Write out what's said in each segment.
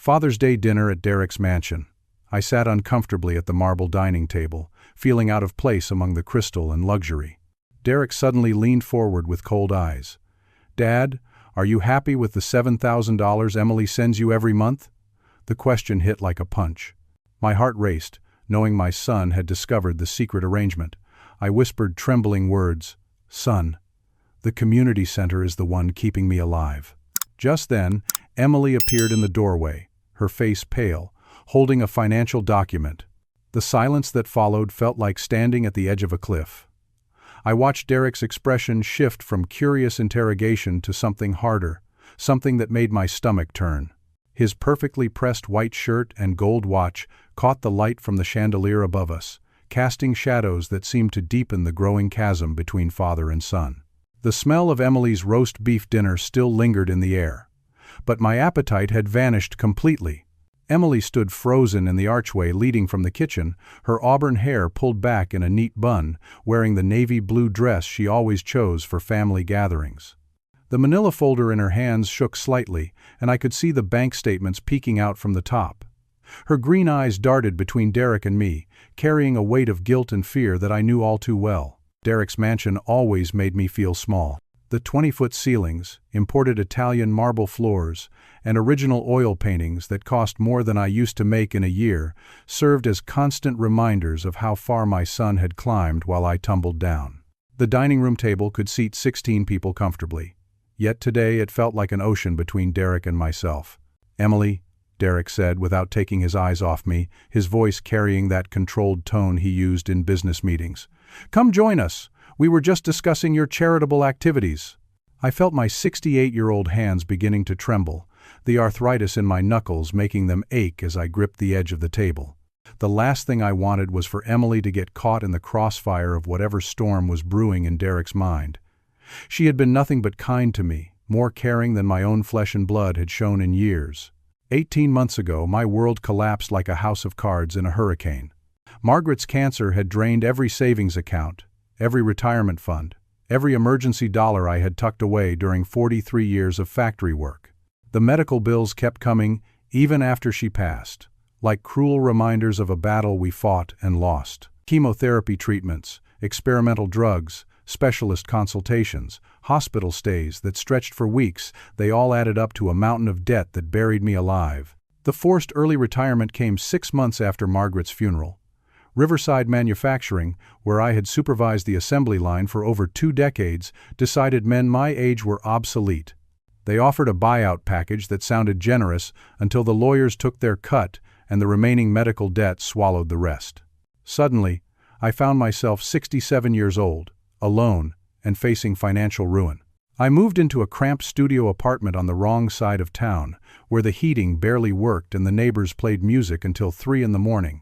Father's Day dinner at Derek's mansion. I sat uncomfortably at the marble dining table, feeling out of place among the crystal and luxury. Derek suddenly leaned forward with cold eyes. "Dad, are you happy with the $7,000 Emily sends you every month?" The question hit like a punch. My heart raced, knowing my son had discovered the secret arrangement. I whispered trembling words, "Son, the community center is the one keeping me alive." Just then, Emily appeared in the doorway, her face pale, holding a financial document. The silence that followed felt like standing at the edge of a cliff. I watched Derek's expression shift from curious interrogation to something harder, something that made my stomach turn. His perfectly pressed white shirt and gold watch caught the light from the chandelier above us, casting shadows that seemed to deepen the growing chasm between father and son. The smell of Emily's roast beef dinner still lingered in the air, but my appetite had vanished completely. Emily stood frozen in the archway leading from the kitchen, her auburn hair pulled back in a neat bun, wearing the navy blue dress she always chose for family gatherings. The manila folder in her hands shook slightly, and I could see the bank statements peeking out from the top. Her green eyes darted between Derek and me, carrying a weight of guilt and fear that I knew all too well. Derek's mansion always made me feel small. The 20-foot ceilings, imported Italian marble floors, and original oil paintings that cost more than I used to make in a year served as constant reminders of how far my son had climbed while I tumbled down. The dining room table could seat 16 people comfortably. Yet today it felt like an ocean between Derek and myself. "Emily," Derek said without taking his eyes off me, his voice carrying that controlled tone he used in business meetings. "Come join us. We were just discussing your charitable activities." I felt my 68-year-old hands beginning to tremble, the arthritis in my knuckles making them ache as I gripped the edge of the table. The last thing I wanted was for Emily to get caught in the crossfire of whatever storm was brewing in Derek's mind. She had been nothing but kind to me, more caring than my own flesh and blood had shown in years. 18 months ago, my world collapsed like a house of cards in a hurricane. Margaret's cancer had drained every savings account, every retirement fund, every emergency dollar I had tucked away during 43 years of factory work. The medical bills kept coming, even after she passed, like cruel reminders of a battle we fought and lost. Chemotherapy treatments, experimental drugs, specialist consultations, hospital stays that stretched for weeks, they all added up to a mountain of debt that buried me alive. The forced early retirement came 6 months after Margaret's funeral. Riverside Manufacturing, where I had supervised the assembly line for over 2 decades, decided men my age were obsolete. They offered a buyout package that sounded generous until the lawyers took their cut and the remaining medical debt swallowed the rest. Suddenly, I found myself 67 years old, alone, and facing financial ruin. I moved into a cramped studio apartment on the wrong side of town, where the heating barely worked and the neighbors played music until 3 in the morning.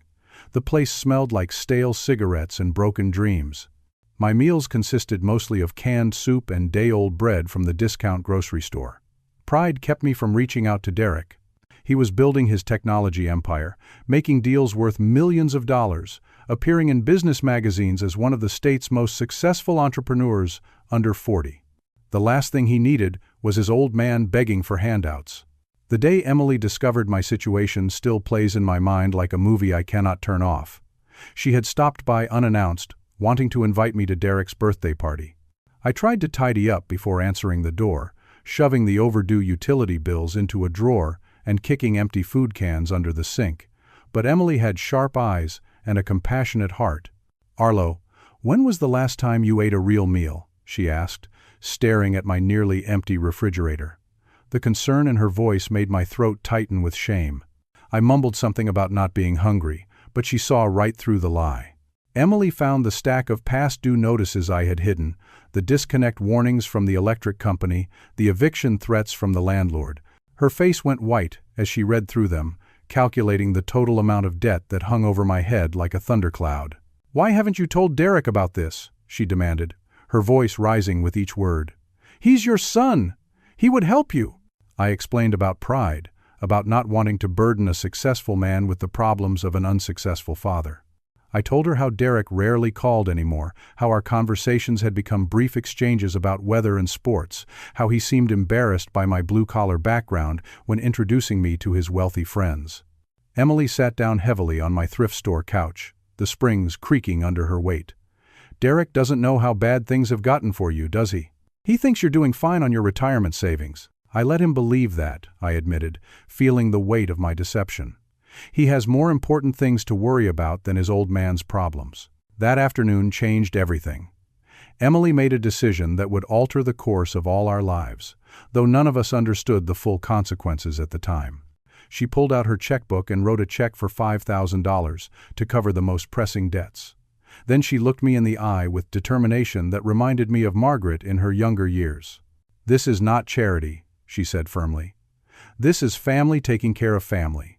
The place smelled like stale cigarettes and broken dreams. My meals consisted mostly of canned soup and day-old bread from the discount grocery store. Pride kept me from reaching out to Derek. He was building his technology empire, making deals worth millions of dollars, appearing in business magazines as one of the state's most successful entrepreneurs under 40. The last thing he needed was his old man begging for handouts. The day Emily discovered my situation still plays in my mind like a movie I cannot turn off. She had stopped by unannounced, wanting to invite me to Derek's birthday party. I tried to tidy up before answering the door, shoving the overdue utility bills into a drawer and kicking empty food cans under the sink. But Emily had sharp eyes and a compassionate heart. "Arlo, when was the last time you ate a real meal?" she asked, staring at my nearly empty refrigerator. The concern in her voice made my throat tighten with shame. I mumbled something about not being hungry, but she saw right through the lie. Emily found the stack of past due notices I had hidden, the disconnect warnings from the electric company, the eviction threats from the landlord. Her face went white as she read through them, calculating the total amount of debt that hung over my head like a thundercloud. "Why haven't you told Derek about this?" she demanded, her voice rising with each word. "He's your son. He would help you." I explained about pride, about not wanting to burden a successful man with the problems of an unsuccessful father. I told her how Derek rarely called anymore, how our conversations had become brief exchanges about weather and sports, how he seemed embarrassed by my blue-collar background when introducing me to his wealthy friends. Emily sat down heavily on my thrift store couch, the springs creaking under her weight. "Derek doesn't know how bad things have gotten for you, does he? He thinks you're doing fine on your retirement savings." "I let him believe that," I admitted, feeling the weight of my deception. "He has more important things to worry about than his old man's problems." That afternoon changed everything. Emily made a decision that would alter the course of all our lives, though none of us understood the full consequences at the time. She pulled out her checkbook and wrote a check for $5,000 to cover the most pressing debts. Then she looked me in the eye with determination that reminded me of Margaret in her younger years. "This is not charity," she said firmly. "This is family taking care of family.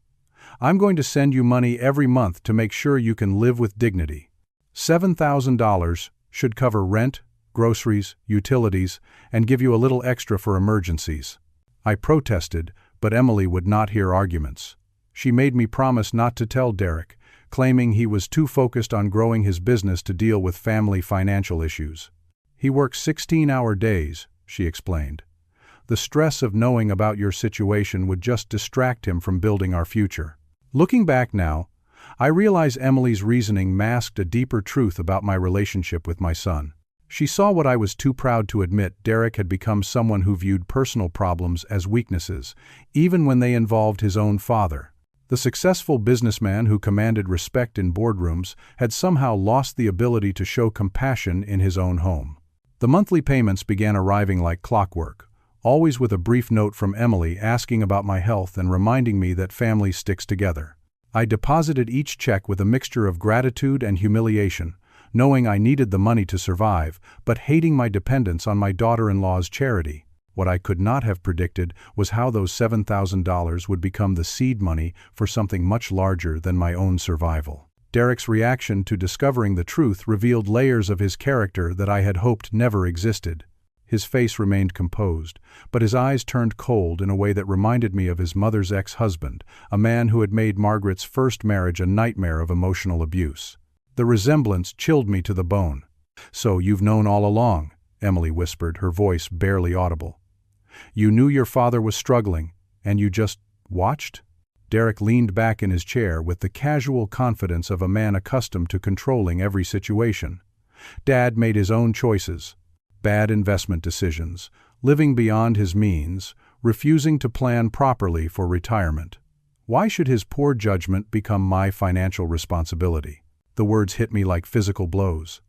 I'm going to send you money every month to make sure you can live with dignity. $7,000 should cover rent, groceries, utilities, and give you a little extra for emergencies." I protested, but Emily would not hear arguments. She made me promise not to tell Derek, claiming he was too focused on growing his business to deal with family financial issues. "He works 16-hour days," she explained. "The stress of knowing about your situation would just distract him from building our future." Looking back now, I realize Emily's reasoning masked a deeper truth about my relationship with my son. She saw what I was too proud to admit. Derek had become someone who viewed personal problems as weaknesses, even when they involved his own father. The successful businessman who commanded respect in boardrooms had somehow lost the ability to show compassion in his own home. The monthly payments began arriving like clockwork, always with a brief note from Emily asking about my health and reminding me that family sticks together. I deposited each check with a mixture of gratitude and humiliation, knowing I needed the money to survive, but hating my dependence on my daughter-in-law's charity. What I could not have predicted was how those $7,000 would become the seed money for something much larger than my own survival. Derek's reaction to discovering the truth revealed layers of his character that I had hoped never existed. His face remained composed, but his eyes turned cold in a way that reminded me of his mother's ex-husband, a man who had made Margaret's first marriage a nightmare of emotional abuse. The resemblance chilled me to the bone. "So you've known all along," Emily whispered, her voice barely audible. "You knew your father was struggling, and you just watched?" Derek leaned back in his chair with the casual confidence of a man accustomed to controlling every situation. "Dad made his own choices. Bad investment decisions, living beyond his means, refusing to plan properly for retirement. Why should his poor judgment become my financial responsibility?" The words hit me like physical blows.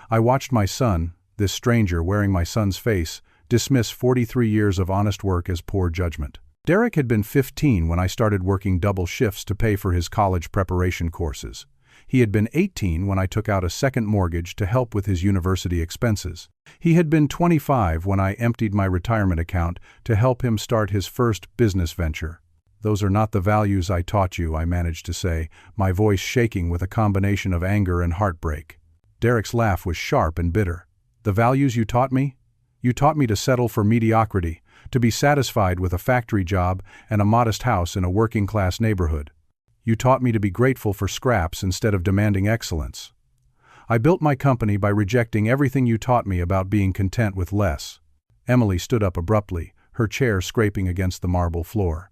I watched my son, this stranger wearing my son's face, dismiss 43 years of honest work as poor judgment. Derek had been 15 when I started working double shifts to pay for his college preparation courses. He had been 18 when I took out a second mortgage to help with his university expenses. He had been 25 when I emptied my retirement account to help him start his first business venture. "Those are not the values I taught you," I managed to say, my voice shaking with a combination of anger and heartbreak. Derek's laugh was sharp and bitter. "The values you taught me? You taught me to settle for mediocrity, to be satisfied with a factory job and a modest house in a working-class neighborhood. You taught me to be grateful for scraps instead of demanding excellence. I built my company by rejecting everything you taught me about being content with less." Emily stood up abruptly, her chair scraping against the marble floor.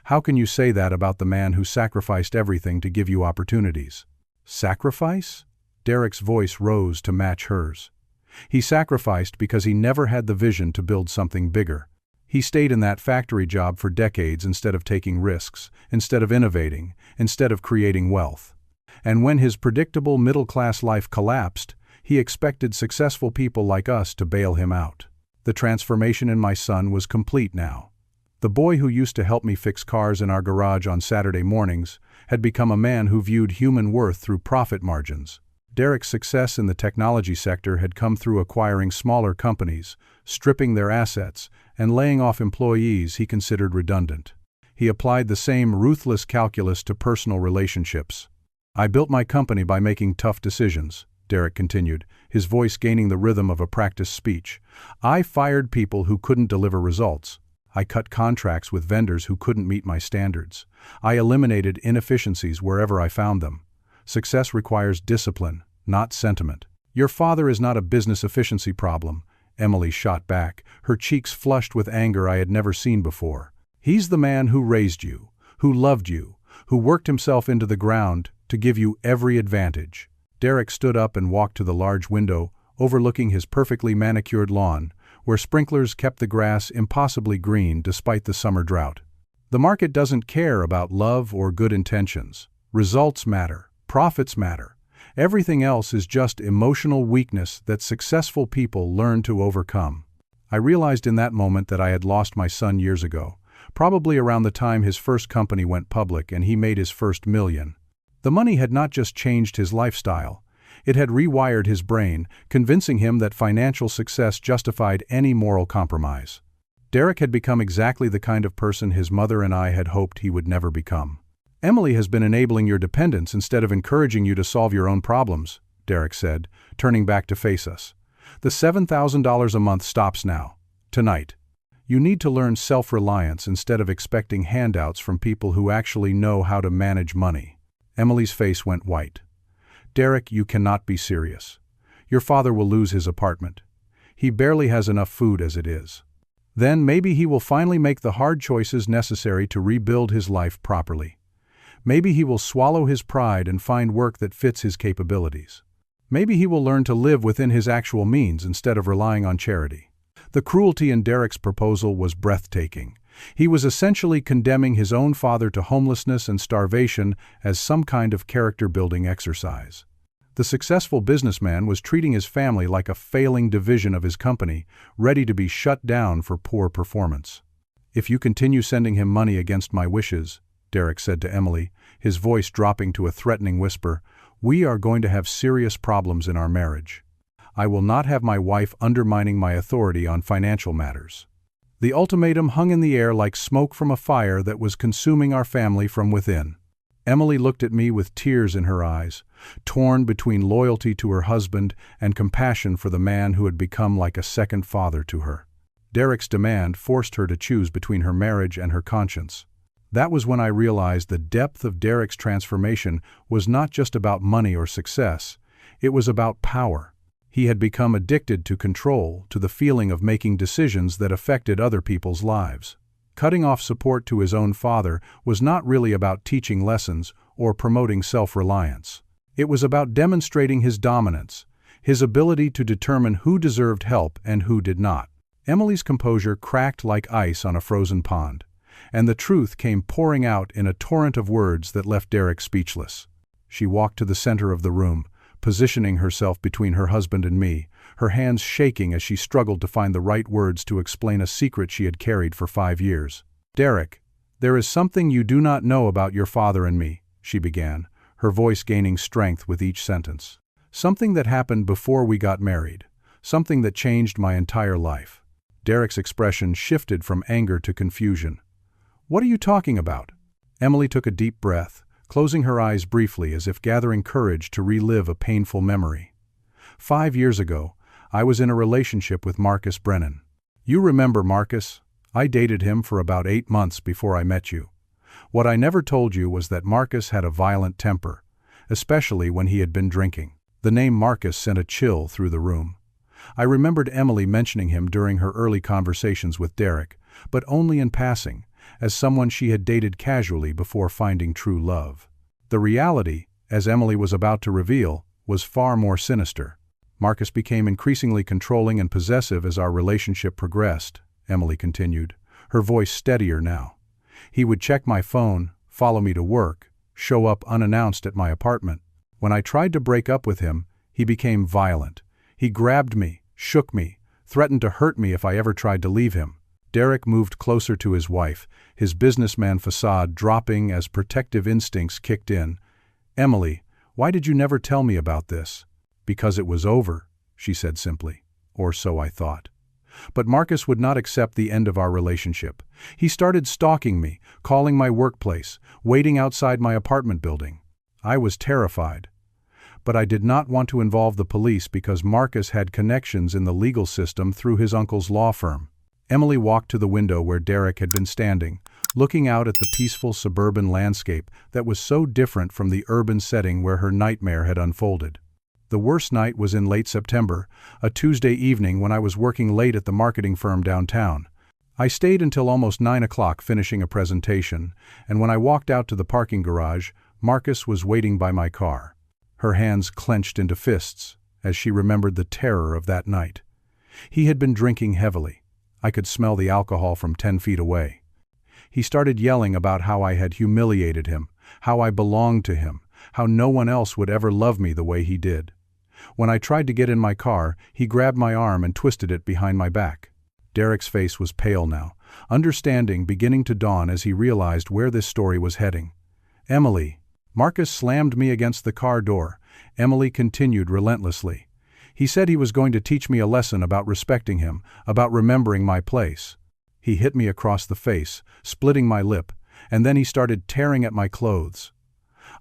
"How can you say that about the man who sacrificed everything to give you opportunities?" "Sacrifice?" Derek's voice rose to match hers. "He sacrificed because he never had the vision to build something bigger. He stayed in that factory job for decades instead of taking risks, instead of innovating, instead of creating wealth. And when his predictable middle-class life collapsed, he expected successful people like us to bail him out. The transformation in my son was complete now. The boy who used to help me fix cars in our garage on Saturday mornings had become a man who viewed human worth through profit margins. Derek's success in the technology sector had come through acquiring smaller companies, stripping their assets, and laying off employees he considered redundant. He applied the same ruthless calculus to personal relationships. "I built my company by making tough decisions," Derek continued, his voice gaining the rhythm of a practiced speech. "I fired people who couldn't deliver results. I cut contracts with vendors who couldn't meet my standards. I eliminated inefficiencies wherever I found them. Success requires discipline, not sentiment. Your father is not a business efficiency problem, Emily shot back, her cheeks flushed with anger I had never seen before. He's the man who raised you, who loved you, who worked himself into the ground to give you every advantage. Derek stood up and walked to the large window, overlooking his perfectly manicured lawn, where sprinklers kept the grass impossibly green despite the summer drought. The market doesn't care about love or good intentions. Results matter. Profits matter. Everything else is just emotional weakness that successful people learn to overcome. I realized in that moment that I had lost my son years ago, probably around the time his first company went public and he made his first million. The money had not just changed his lifestyle, it had rewired his brain, convincing him that financial success justified any moral compromise. Derek had become exactly the kind of person his mother and I had hoped he would never become. Emily has been enabling your dependence instead of encouraging you to solve your own problems, Derek said, turning back to face us. The $7,000 a month stops now. Tonight. You need to learn self-reliance instead of expecting handouts from people who actually know how to manage money. Emily's face went white. Derek, you cannot be serious. Your father will lose his apartment. He barely has enough food as it is. Then maybe he will finally make the hard choices necessary to rebuild his life properly. Maybe he will swallow his pride and find work that fits his capabilities. Maybe he will learn to live within his actual means instead of relying on charity. The cruelty in Derek's proposal was breathtaking. He was essentially condemning his own father to homelessness and starvation as some kind of character-building exercise. The successful businessman was treating his family like a failing division of his company, ready to be shut down for poor performance. If you continue sending him money against my wishes, Derek said to Emily, his voice dropping to a threatening whisper, we are going to have serious problems in our marriage. I will not have my wife undermining my authority on financial matters. The ultimatum hung in the air like smoke from a fire that was consuming our family from within. Emily looked at me with tears in her eyes, torn between loyalty to her husband and compassion for the man who had become like a second father to her. Derek's demand forced her to choose between her marriage and her conscience. That was when I realized the depth of Derek's transformation was not just about money or success, it was about power. He had become addicted to control, to the feeling of making decisions that affected other people's lives. Cutting off support to his own father was not really about teaching lessons or promoting self-reliance. It was about demonstrating his dominance, his ability to determine who deserved help and who did not. Emily's composure cracked like ice on a frozen pond, and the truth came pouring out in a torrent of words that left Derek speechless. She walked to the center of the room, positioning herself between her husband and me, her hands shaking as she struggled to find the right words to explain a secret she had carried for 5 years. Derek, there is something you do not know about your father and me, she began, her voice gaining strength with each sentence. Something that happened before we got married, something that changed my entire life. Derek's expression shifted from anger to confusion. What are you talking about? Emily took a deep breath, closing her eyes briefly as if gathering courage to relive a painful memory. 5 years ago, I was in a relationship with Marcus Brennan. You remember Marcus? I dated him for about 8 months before I met you. What I never told you was that Marcus had a violent temper, especially when he had been drinking. The name Marcus sent a chill through the room. I remembered Emily mentioning him during her early conversations with Derek, but only in passing, as someone she had dated casually before finding true love. The reality, as Emily was about to reveal, was far more sinister. Marcus became increasingly controlling and possessive as our relationship progressed, Emily continued, her voice steadier now. He would check my phone, follow me to work, show up unannounced at my apartment. When I tried to break up with him, he became violent. He grabbed me, shook me, threatened to hurt me if I ever tried to leave him. Derek moved closer to his wife, his businessman facade dropping as protective instincts kicked in. Emily, why did you never tell me about this? Because it was over, she said simply. Or so I thought. But Marcus would not accept the end of our relationship. He started stalking me, calling my workplace, waiting outside my apartment building. I was terrified. But I did not want to involve the police because Marcus had connections in the legal system through his uncle's law firm. Emily walked to the window where Derek had been standing, looking out at the peaceful suburban landscape that was so different from the urban setting where her nightmare had unfolded. The worst night was in late September, a Tuesday evening when I was working late at the marketing firm downtown. I stayed until almost 9 o'clock finishing a presentation, and when I walked out to the parking garage, Marcus was waiting by my car. Her hands clenched into fists as she remembered the terror of that night. He had been drinking heavily. I could smell the alcohol from 10 feet away. He started yelling about how I had humiliated him, how I belonged to him, how no one else would ever love me the way he did. When I tried to get in my car, he grabbed my arm and twisted it behind my back. Derek's face was pale now, understanding beginning to dawn as he realized where this story was heading. "Emily." Marcus slammed me against the car door. Emily continued relentlessly. He said he was going to teach me a lesson about respecting him, about remembering my place. He hit me across the face, splitting my lip, and then he started tearing at my clothes.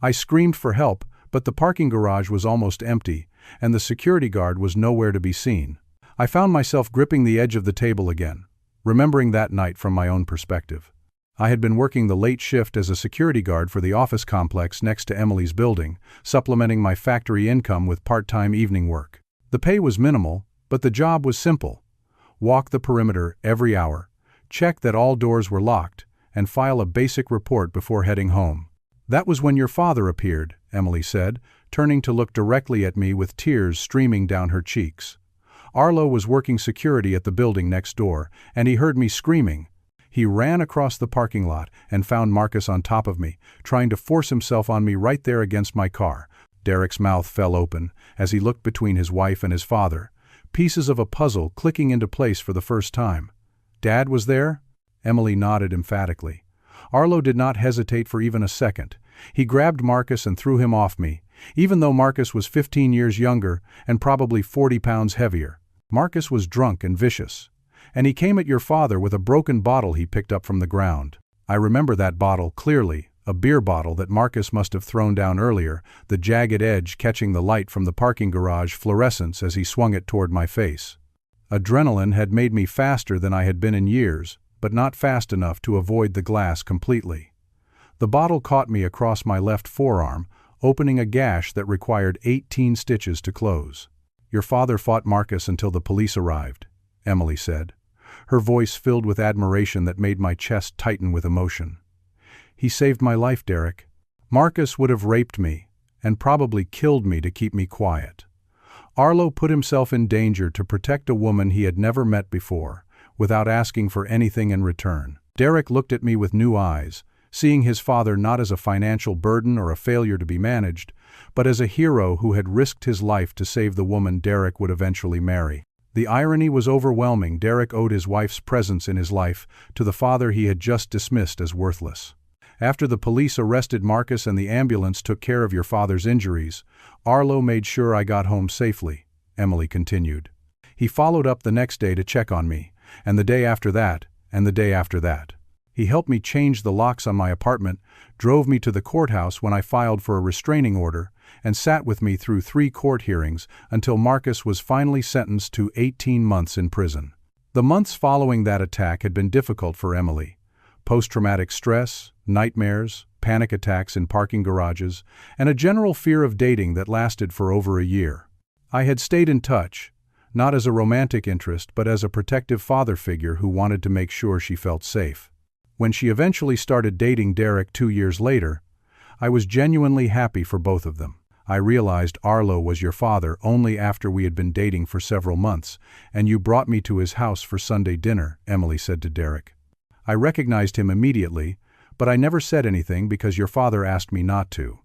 I screamed for help, but the parking garage was almost empty, and the security guard was nowhere to be seen. I found myself gripping the edge of the table again, remembering that night from my own perspective. I had been working the late shift as a security guard for the office complex next to Emily's building, supplementing my factory income with part-time evening work. The pay was minimal, but the job was simple. Walk the perimeter every hour, check that all doors were locked, and file a basic report before heading home. "That was when your father appeared," Emily said, turning to look directly at me with tears streaming down her cheeks. "Arlo was working security at the building next door, and he heard me screaming. He ran across the parking lot and found Marcus on top of me, trying to force himself on me right there against my car." Derek's mouth fell open as he looked between his wife and his father, pieces of a puzzle clicking into place for the first time. "Dad was there?" Emily nodded emphatically. Arlo did not hesitate for even a second. He grabbed Marcus and threw him off me, even though Marcus was 15 years younger and probably 40 pounds heavier. Marcus was drunk and vicious, and he came at your father with a broken bottle he picked up from the ground. I remember that bottle clearly, a beer bottle that Marcus must have thrown down earlier, the jagged edge catching the light from the parking garage fluorescence as he swung it toward my face. Adrenaline had made me faster than I had been in years, but not fast enough to avoid the glass completely. The bottle caught me across my left forearm, opening a gash that required 18 stitches to close. "Your father fought Marcus until the police arrived," Emily said, her voice filled with admiration that made my chest tighten with emotion. "He saved my life, Derek. Marcus would have raped me, and probably killed me to keep me quiet. Arlo put himself in danger to protect a woman he had never met before, without asking for anything in return." Derek looked at me with new eyes, seeing his father not as a financial burden or a failure to be managed, but as a hero who had risked his life to save the woman Derek would eventually marry. The irony was overwhelming. Derek owed his wife's presence in his life to the father he had just dismissed as worthless. "After the police arrested Marcus and the ambulance took care of your father's injuries, Arlo made sure I got home safely," Emily continued. "He followed up the next day to check on me, and the day after that, and the day after that. He helped me change the locks on my apartment, drove me to the courthouse when I filed for a restraining order, and sat with me through 3 court hearings until Marcus was finally sentenced to 18 months in prison." The months following that attack had been difficult for Emily. Post-traumatic stress, nightmares, panic attacks in parking garages, and a general fear of dating that lasted for over a year. I had stayed in touch, not as a romantic interest but as a protective father figure who wanted to make sure she felt safe. When she eventually started dating Derek 2 years later, I was genuinely happy for both of them. "I realized Arlo was your father only after we had been dating for several months, and you brought me to his house for Sunday dinner," Emily said to Derek. "I recognized him immediately, but I never said anything because your father asked me not to.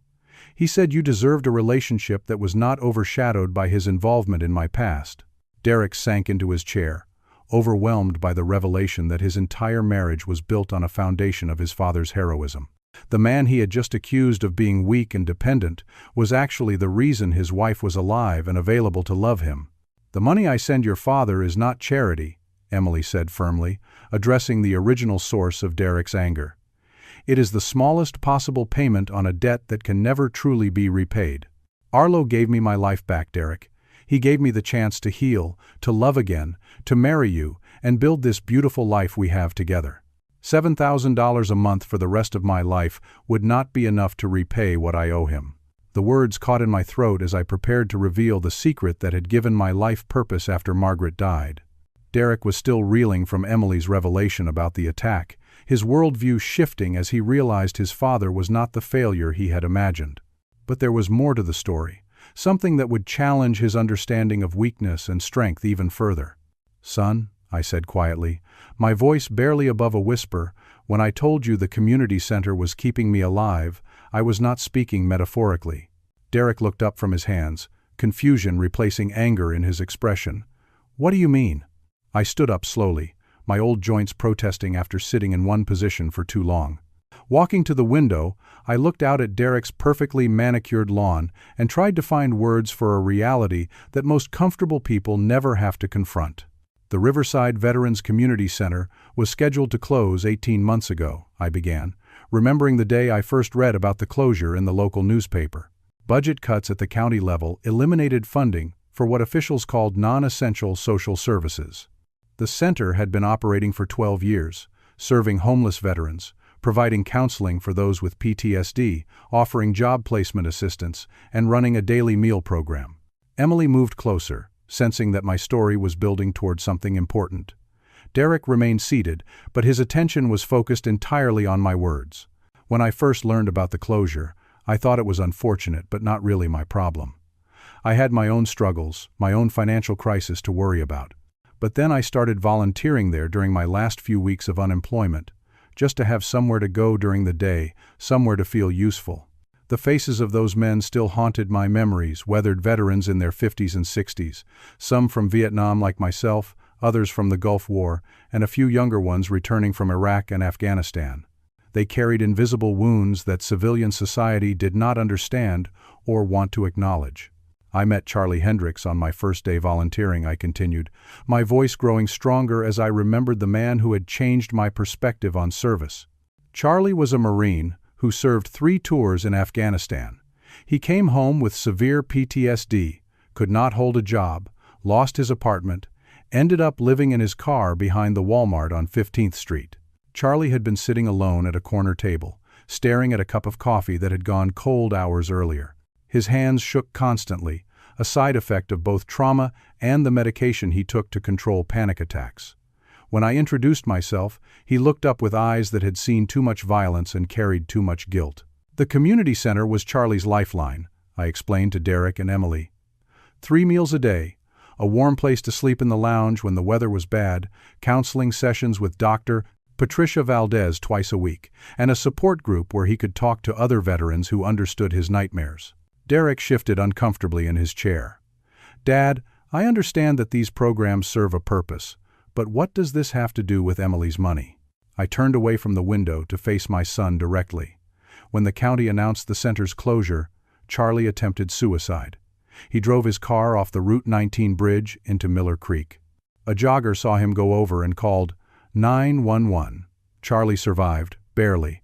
He said you deserved a relationship that was not overshadowed by his involvement in my past." Derek sank into his chair, overwhelmed by the revelation that his entire marriage was built on a foundation of his father's heroism. The man he had just accused of being weak and dependent was actually the reason his wife was alive and available to love him. "The money I send your father is not charity," Emily said firmly, addressing the original source of Derek's anger. "It is the smallest possible payment on a debt that can never truly be repaid. Arlo gave me my life back, Derek. He gave me the chance to heal, to love again, to marry you, and build this beautiful life we have together." $7,000 a month for the rest of my life would not be enough to repay what I owe him. The words caught in my throat as I prepared to reveal the secret that had given my life purpose after Margaret died. Derek was still reeling from Emily's revelation about the attack, his worldview shifting as he realized his father was not the failure he had imagined. But there was more to the story, something that would challenge his understanding of weakness and strength even further. "Son," I said quietly, my voice barely above a whisper, "when I told you the community center was keeping me alive, I was not speaking metaphorically." Derek looked up from his hands, confusion replacing anger in his expression. "What do you mean?" I stood up slowly, my old joints protesting after sitting in one position for too long. Walking to the window, I looked out at Derek's perfectly manicured lawn and tried to find words for a reality that most comfortable people never have to confront. The Riverside Veterans Community Center was scheduled to close 18 months ago, I began, remembering the day I first read about the closure in the local newspaper. Budget cuts at the county level eliminated funding for what officials called non-essential social services. The center had been operating for 12 years, serving homeless veterans, providing counseling for those with PTSD, offering job placement assistance, and running a daily meal program. Emily moved closer, sensing that my story was building toward something important. Derek remained seated, but his attention was focused entirely on my words. When I first learned about the closure, I thought it was unfortunate but not really my problem. I had my own struggles, my own financial crisis to worry about. But then I started volunteering there during my last few weeks of unemployment, just to have somewhere to go during the day, somewhere to feel useful. The faces of those men still haunted my memories, weathered veterans in their 50s and 60s, some from Vietnam like myself, others from the Gulf War, and a few younger ones returning from Iraq and Afghanistan. They carried invisible wounds that civilian society did not understand or want to acknowledge. I met Charlie Hendricks on my first day volunteering, I continued, my voice growing stronger as I remembered the man who had changed my perspective on service. Charlie was a Marine who served 3 tours in Afghanistan. He came home with severe PTSD, could not hold a job, lost his apartment, ended up living in his car behind the Walmart on 15th Street. Charlie had been sitting alone at a corner table, staring at a cup of coffee that had gone cold hours earlier. His hands shook constantly, a side effect of both trauma and the medication he took to control panic attacks. When I introduced myself, he looked up with eyes that had seen too much violence and carried too much guilt. The community center was Charlie's lifeline, I explained to Derek and Emily. 3 meals a day, a warm place to sleep in the lounge when the weather was bad, counseling sessions with Dr. Patricia Valdez twice a week, and a support group where he could talk to other veterans who understood his nightmares. Derek shifted uncomfortably in his chair. "Dad, I understand that these programs serve a purpose, but what does this have to do with Emily's money?" I turned away from the window to face my son directly. When the county announced the center's closure, Charlie attempted suicide. He drove his car off the Route 19 bridge into Miller Creek. A jogger saw him go over and called 911. Charlie survived, barely,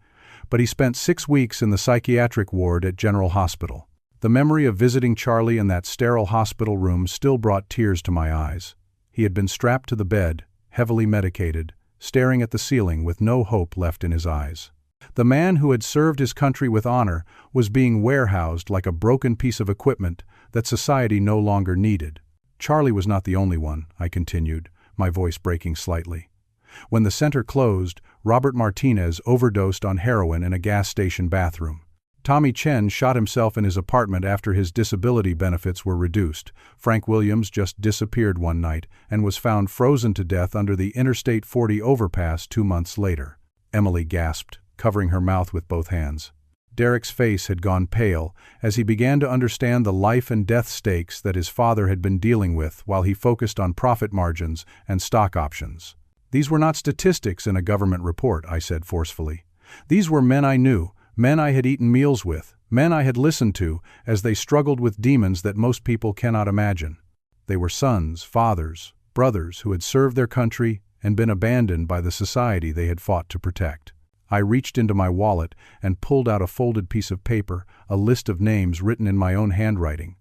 but he spent 6 weeks in the psychiatric ward at General Hospital. The memory of visiting Charlie in that sterile hospital room still brought tears to my eyes. He had been strapped to the bed, heavily medicated, staring at the ceiling with no hope left in his eyes. The man who had served his country with honor was being warehoused like a broken piece of equipment that society no longer needed. Charlie was not the only one, I continued, my voice breaking slightly. When the center closed, Robert Martinez overdosed on heroin in a gas station bathroom. Tommy Chen shot himself in his apartment after his disability benefits were reduced. Frank Williams just disappeared one night and was found frozen to death under the Interstate 40 overpass 2 months later. Emily gasped, covering her mouth with both hands. Derek's face had gone pale as he began to understand the life and death stakes that his father had been dealing with while he focused on profit margins and stock options. "These were not statistics in a government report," I said forcefully. "These were men I knew, men I had eaten meals with, men I had listened to as they struggled with demons that most people cannot imagine. They were sons, fathers, brothers who had served their country and been abandoned by the society they had fought to protect." I reached into my wallet and pulled out a folded piece of paper, a list of names written in my own handwriting.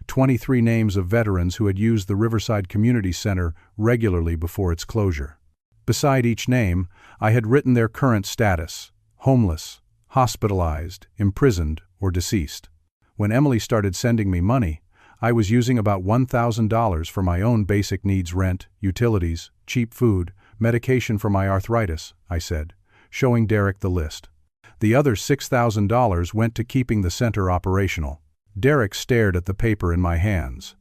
23 names of veterans who had used the Riverside Community Center regularly before its closure. Beside each name, I had written their current status: homeless, hospitalized, imprisoned, or deceased. When Emily started sending me money, I was using about $1,000 for my own basic needs: rent, utilities, cheap food, medication for my arthritis, I said, showing Derek the list. The other $6,000 went to keeping the center operational. Derek stared at the paper in my hands.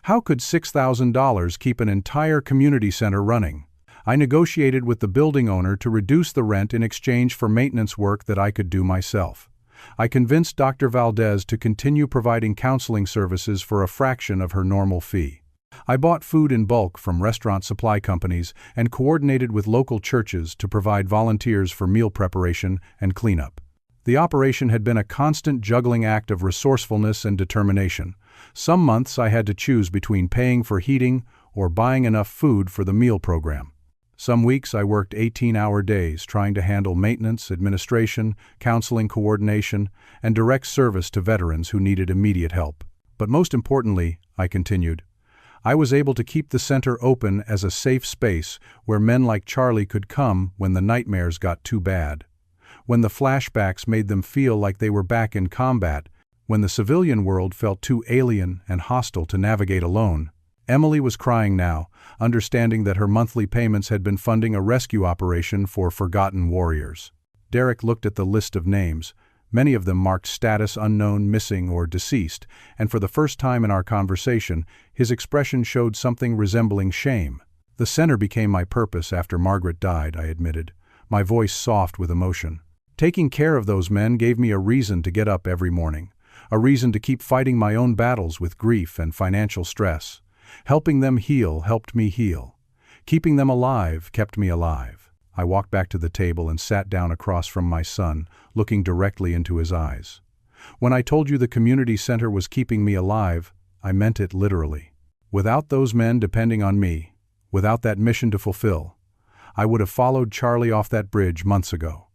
How could $6,000 keep an entire community center running? I negotiated with the building owner to reduce the rent in exchange for maintenance work that I could do myself. I convinced Dr. Valdez to continue providing counseling services for a fraction of her normal fee. I bought food in bulk from restaurant supply companies and coordinated with local churches to provide volunteers for meal preparation and cleanup. The operation had been a constant juggling act of resourcefulness and determination. Some months I had to choose between paying for heating or buying enough food for the meal program. Some weeks I worked 18-hour days trying to handle maintenance, administration, counseling coordination, and direct service to veterans who needed immediate help. But most importantly, I continued, I was able to keep the center open as a safe space where men like Charlie could come when the nightmares got too bad, when the flashbacks made them feel like they were back in combat, when the civilian world felt too alien and hostile to navigate alone. Emily was crying now, understanding that her monthly payments had been funding a rescue operation for forgotten warriors. Derek looked at the list of names, many of them marked status unknown, missing, or deceased, and for the first time in our conversation, his expression showed something resembling shame. The center became my purpose after Margaret died, I admitted, my voice soft with emotion. Taking care of those men gave me a reason to get up every morning, a reason to keep fighting my own battles with grief and financial stress. Helping them heal helped me heal. Keeping them alive kept me alive. I walked back to the table and sat down across from my son, looking directly into his eyes. When I told you the community center was keeping me alive, I meant it literally. Without those men depending on me, without that mission to fulfill, I would have followed Charlie off that bridge months ago.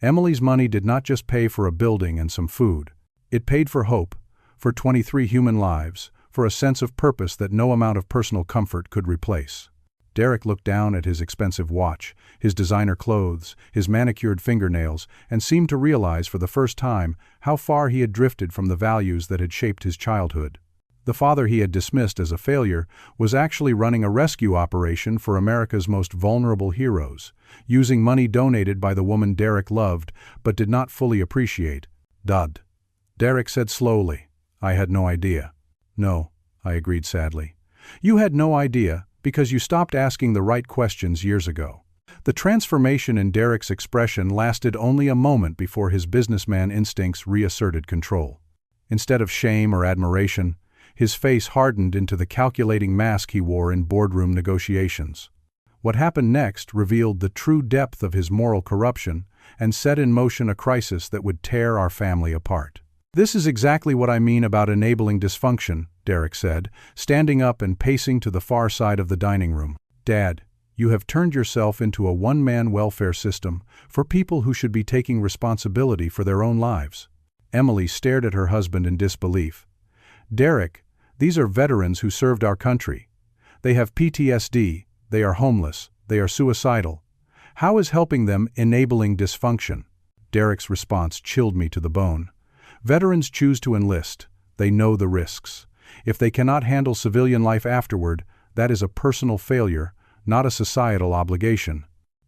Emily's money did not just pay for a building and some food. It paid for hope, for 23 human lives, for a sense of purpose that no amount of personal comfort could replace. Derek looked down at his expensive watch, his designer clothes, his manicured fingernails, and seemed to realize for the first time how far he had drifted from the values that had shaped his childhood. The father he had dismissed as a failure was actually running a rescue operation for America's most vulnerable heroes, using money donated by the woman Derek loved but did not fully appreciate. Dud. Derek said slowly, I had no idea. No, I agreed sadly. You had no idea because you stopped asking the right questions years ago. The transformation in Derek's expression lasted only a moment before his businessman instincts reasserted control. Instead of shame or admiration, his face hardened into the calculating mask he wore in boardroom negotiations. What happened next revealed the true depth of his moral corruption and set in motion a crisis that would tear our family apart. This is exactly what I mean about enabling dysfunction, Derek said, standing up and pacing to the far side of the dining room. Dad, you have turned yourself into a one-man welfare system for people who should be taking responsibility for their own lives. Emily stared at her husband in disbelief. Derek, these are veterans who served our country. They have PTSD, they are homeless, they are suicidal. How is helping them enabling dysfunction? Derek's response chilled me to the bone. Veterans choose to enlist. They know the risks. If they cannot handle civilian life afterward, that is a personal failure, not a societal obligation.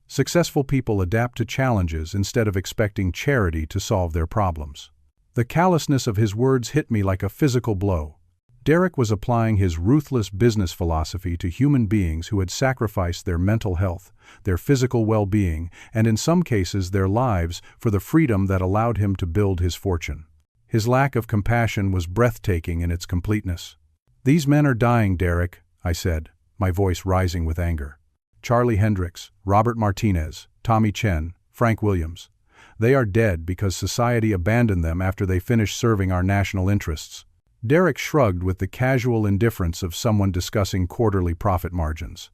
Successful people adapt to challenges instead of expecting charity to solve their problems. The callousness of his words hit me like a physical blow. Derek was applying his ruthless business philosophy to human beings who had sacrificed their mental health, their physical well-being, and in some cases their lives for the freedom that allowed him to build his fortune. His lack of compassion was breathtaking in its completeness. These men are dying, Derek, I said, my voice rising with anger. Charlie Hendricks, Robert Martinez, Tommy Chen, Frank Williams. They are dead because society abandoned them after they finished serving our national interests. Derek shrugged with the casual indifference of someone discussing quarterly profit margins.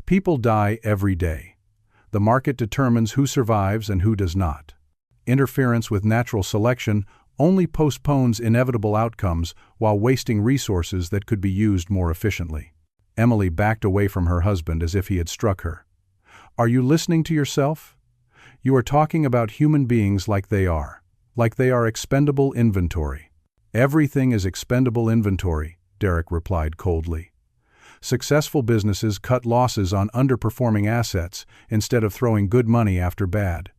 People die every day. The market determines who survives and who does not. Interference with natural selection only postpones inevitable outcomes while wasting resources that could be used more efficiently. Emily backed away from her husband as if he had struck her. Are you listening to yourself? You are talking about human beings like they are expendable inventory. Everything is expendable inventory, Derek replied coldly. Successful businesses cut losses on underperforming assets instead of throwing good money after bad.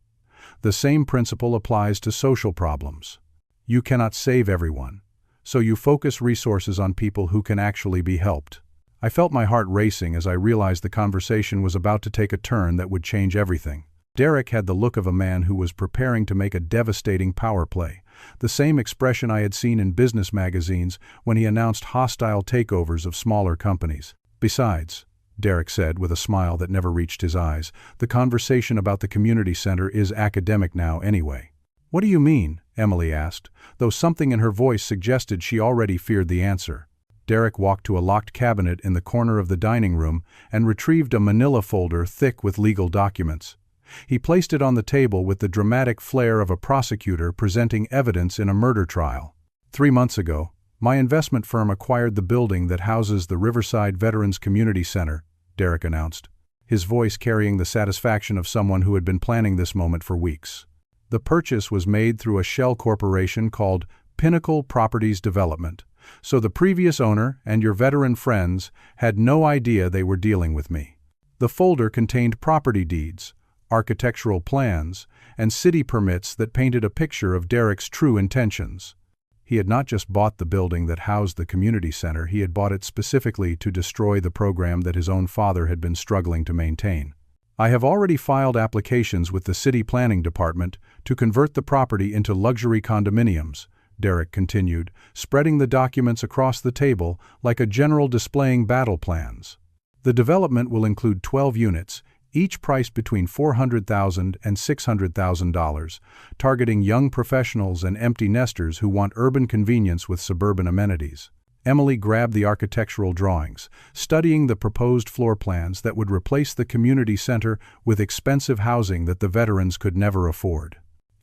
The same principle applies to social problems. You cannot save everyone, so you focus resources on people who can actually be helped. I felt my heart racing as I realized the conversation was about to take a turn that would change everything. Derek had the look of a man who was preparing to make a devastating power play, the same expression I had seen in business magazines when he announced hostile takeovers of smaller companies. Besides, Derek said with a smile that never reached his eyes, the conversation about the community center is academic now anyway. What do you mean? Emily asked, though something in her voice suggested she already feared the answer. Derek walked to a locked cabinet in the corner of the dining room and retrieved a manila folder thick with legal documents. He placed it on the table with the dramatic flair of a prosecutor presenting evidence in a murder trial. 3 months ago, my investment firm acquired the building that houses the Riverside Veterans Community Center, Derek announced, his voice carrying the satisfaction of someone who had been planning this moment for weeks. The purchase was made through a shell corporation called Pinnacle Properties Development, so the previous owner and your veteran friends had no idea they were dealing with me. The folder contained property deeds, architectural plans, and city permits that painted a picture of Derek's true intentions. He had not just bought the building that housed the community center, he had bought it specifically to destroy the program that his own father had been struggling to maintain. I have already filed applications with the city planning department to convert the property into luxury condominiums, Derek continued, spreading the documents across the table like a general displaying battle plans. The development will include 12 units, each priced between $400,000 and $600,000, targeting young professionals and empty nesters who want urban convenience with suburban amenities. Emily grabbed the architectural drawings, studying the proposed floor plans that would replace the community center with expensive housing that the veterans could never afford.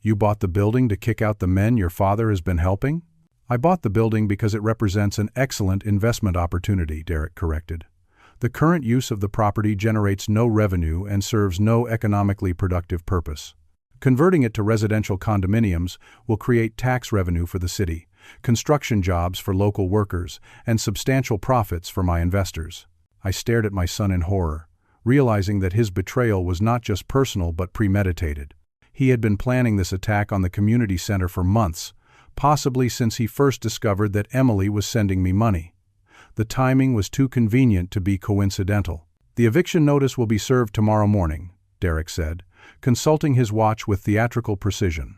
You bought the building to kick out the men your father has been helping? I bought the building because it represents an excellent investment opportunity, Derek corrected. The current use of the property generates no revenue and serves no economically productive purpose. Converting it to residential condominiums will create tax revenue for the city, construction jobs for local workers, and substantial profits for my investors. I stared at my son in horror, realizing that his betrayal was not just personal but premeditated. He had been planning this attack on the community center for months, possibly since he first discovered that Emily was sending me money. The timing was too convenient to be coincidental. The eviction notice will be served tomorrow morning, Derek said, consulting his watch with theatrical precision.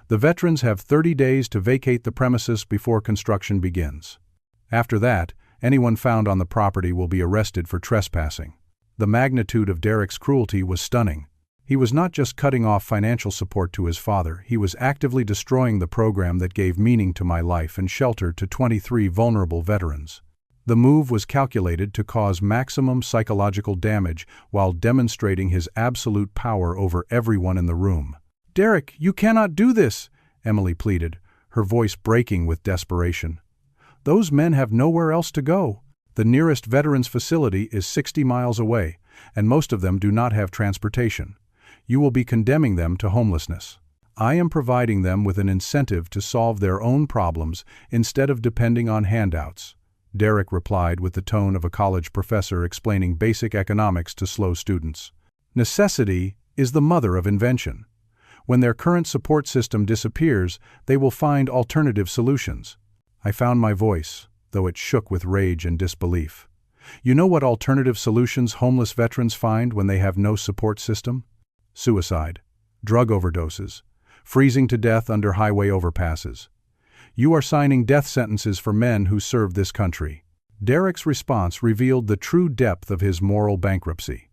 The veterans have 30 days to vacate the premises before construction begins. After that, anyone found on the property will be arrested for trespassing. The magnitude of Derek's cruelty was stunning. He was not just cutting off financial support to his father, he was actively destroying the program that gave meaning to my life and shelter to 23 vulnerable veterans. The move was calculated to cause maximum psychological damage while demonstrating his absolute power over everyone in the room. "Derek, you cannot do this," Emily pleaded, her voice breaking with desperation. "Those men have nowhere else to go. The nearest veterans facility is 60 miles away, and most of them do not have transportation. You will be condemning them to homelessness. I am providing them with an incentive to solve their own problems instead of depending on handouts," Derek replied with the tone of a college professor explaining basic economics to slow students. "Necessity is the mother of invention. When their current support system disappears, they will find alternative solutions." I found my voice, though it shook with rage and disbelief. You know what alternative solutions homeless veterans find when they have no support system? Suicide, drug overdoses, freezing to death under highway overpasses. You are signing death sentences for men who serve this country. Derek's response revealed the true depth of his moral bankruptcy.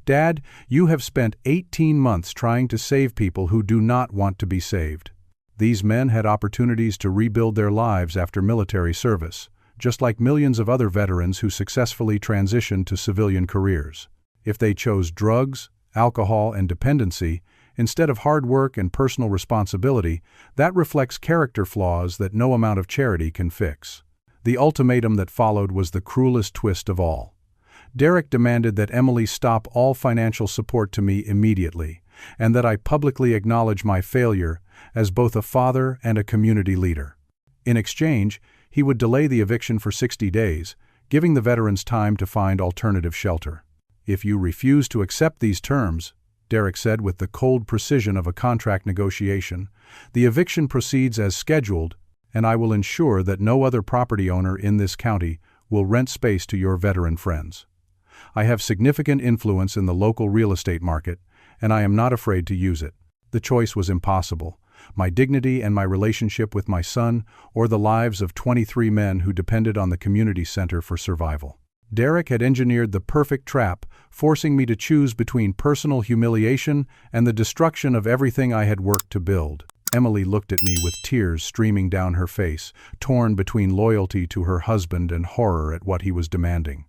"Dad, you have spent 18 months trying to save people who do not want to be saved. These men had opportunities to rebuild their lives after military service, just like millions of other veterans who successfully transitioned to civilian careers. If they chose drugs, alcohol, and dependency, instead of hard work and personal responsibility, that reflects character flaws that no amount of charity can fix." The ultimatum that followed was the cruelest twist of all. Derek demanded that Emily stop all financial support to me immediately, and that I publicly acknowledge my failure as both a father and a community leader. In exchange, he would delay the eviction for 60 days, giving the veterans time to find alternative shelter. "If you refuse to accept these terms," Derek said with the cold precision of a contract negotiation, "the eviction proceeds as scheduled, and I will ensure that no other property owner in this county will rent space to your veteran friends. I have significant influence in the local real estate market, and I am not afraid to use it." The choice was impossible: my dignity and my relationship with my son, or the lives of 23 men who depended on the community center for survival. Derek had engineered the perfect trap, forcing me to choose between personal humiliation and the destruction of everything I had worked to build. Emily looked at me with tears streaming down her face, torn between loyalty to her husband and horror at what he was demanding.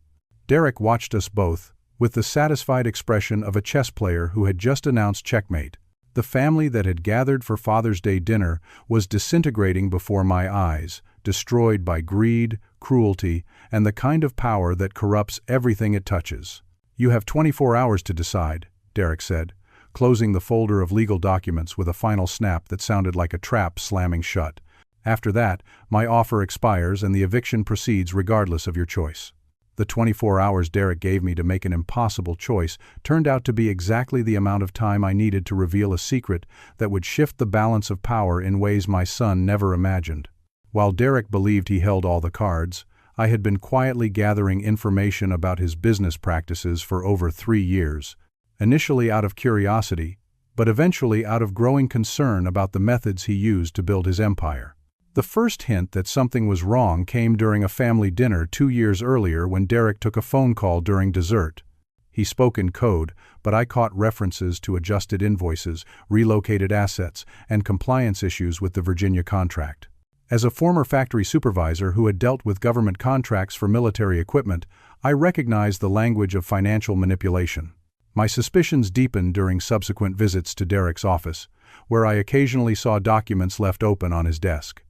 Derek watched us both, with the satisfied expression of a chess player who had just announced checkmate. The family that had gathered for Father's Day dinner was disintegrating before my eyes, destroyed by greed, cruelty, and the kind of power that corrupts everything it touches. "You have 24 hours to decide," Derek said, closing the folder of legal documents with a final snap that sounded like a trap slamming shut. "After that, my offer expires and the eviction proceeds regardless of your choice." The 24 hours Derek gave me to make an impossible choice turned out to be exactly the amount of time I needed to reveal a secret that would shift the balance of power in ways my son never imagined. While Derek believed he held all the cards, I had been quietly gathering information about his business practices for over 3 years, initially out of curiosity, but eventually out of growing concern about the methods he used to build his empire. The first hint that something was wrong came during a family dinner 2 years earlier when Derek took a phone call during dessert. He spoke in code, but I caught references to adjusted invoices, relocated assets, and compliance issues with the Virginia contract. As a former factory supervisor who had dealt with government contracts for military equipment, I recognized the language of financial manipulation. My suspicions deepened during subsequent visits to Derek's office, where I occasionally saw documents left open on his desk.